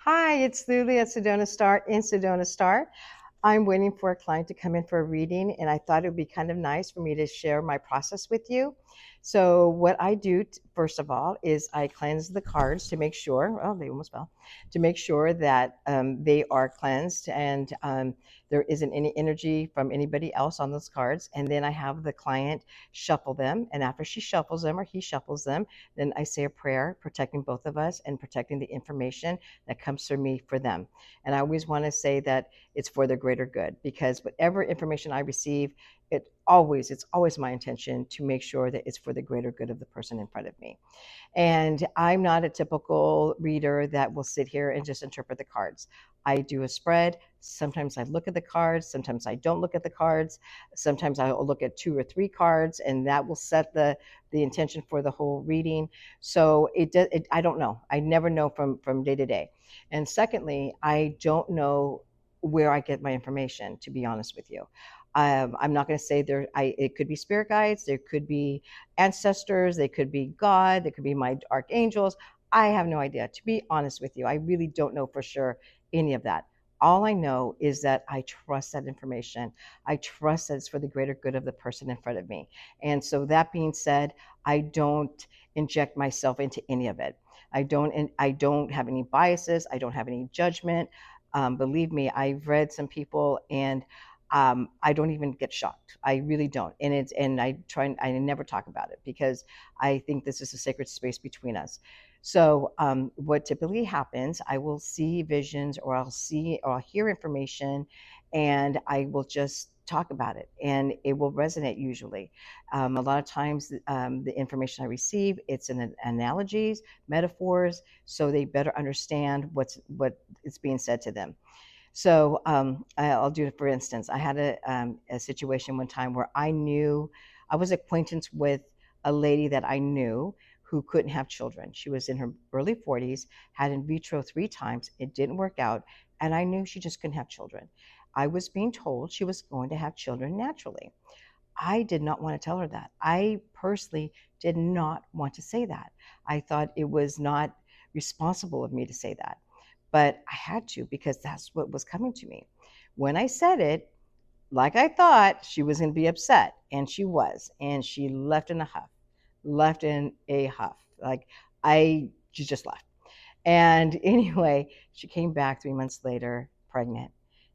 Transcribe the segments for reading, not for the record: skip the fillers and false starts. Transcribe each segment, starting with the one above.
Hi, it's Lily at Sedona Star in Sedona Star. I'm waiting for a client to come in for a reading, and I thought it would be kind of nice for me to share my process with you. So, what I do, first of all, is I cleanse the cards to make sure, oh, they almost fell, to make sure that they are cleansed and there isn't any energy from anybody else on those cards. And then I have the client shuffle them. And after she shuffles them or he shuffles them, then I say a prayer protecting both of us and protecting the information that comes from me for them. And I always want to say that it's for the greater good because whatever information I receive, it's always my intention to make sure that it's for the greater good of the person in front of me. And I'm not a typical reader that will sit here and just interpret the cards. I do a spread. Sometimes I look at the cards. Sometimes I don't look at the cards. Sometimes I'll look at two or three cards, and that will set the intention for the whole reading. So I don't know. I never know from day to day. And secondly, I don't know where I get my information. To be honest with you, I'm not going to say there. It could be spirit guides. There could be ancestors, they could be God, they could be my archangels. I have no idea. To be honest with you, I really don't know for sure any of that. All I know is that I trust that information. I trust that it's for the greater good of the person in front of me. And so that being said, I don't inject myself into any of it. I don't have any biases. I don't have any judgment. Believe me, I've read some people and I don't even get shocked. I really don't. And I never talk about it because I think this is a sacred space between us. So what typically happens, I will see visions or I'll hear information and I will just talk about it and it will resonate usually. A lot of times the information I receive, it's in analogies, metaphors, so they better understand what is being said to them. So I'll do it for instance. I had a situation one time where I was acquaintance with a lady that I knew who couldn't have children. She was in her early 40s, had in vitro 3 times. It didn't work out. And I knew she just couldn't have children. I was being told she was going to have children naturally. I did not want to tell her that. I personally did not want to say that. I thought it was not responsible of me to say that. But I had to because that's what was coming to me. When I said it, like I thought, she was going to be upset. And she was. And she left in a huff, left in a huff. She just left. And anyway, she came back 3 months later, pregnant,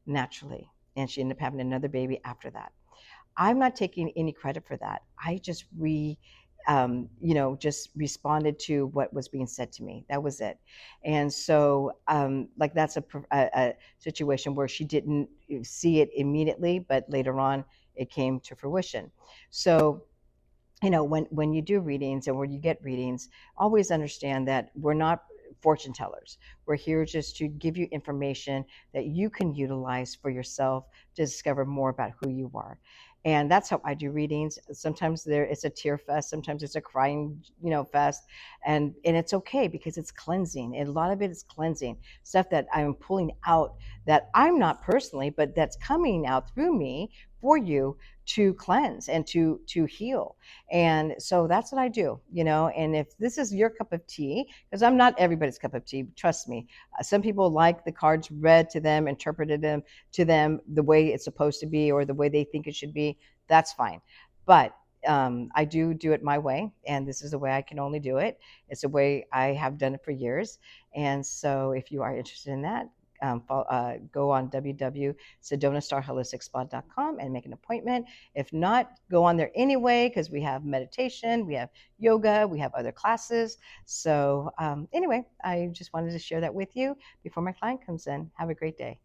naturally. And she ended up having another baby after that. I'm not taking any credit for that. I just just responded to what was being said to me. That was it. And so, like that's a situation where she didn't see it immediately, but later on it came to fruition. So, when you do readings and when you get readings, always understand that we're not fortune tellers. We're here just to give you information that you can utilize for yourself to discover more about who you are. And that's how I do readings. Sometimes it's a tear fest, sometimes it's a crying, fest. And it's okay because it's cleansing. And a lot of it is cleansing. Stuff that I'm pulling out that I'm not personally, but that's coming out through me for you to cleanse and to heal. And so that's what I do, And if this is your cup of tea, because I'm not everybody's cup of tea, trust me. Some people like the cards read to them, interpreted them to them the way it's supposed to be or the way they think it should be. That's fine. But I do it my way, and this is the way I can only do it. It's the way I have done it for years. And so if you are interested in that, go on www.sedonastarholisticspa.com and make an appointment. If not, go on there anyway because we have meditation, we have yoga, we have other classes. So anyway, I just wanted to share that with you before my client comes in. Have a great day.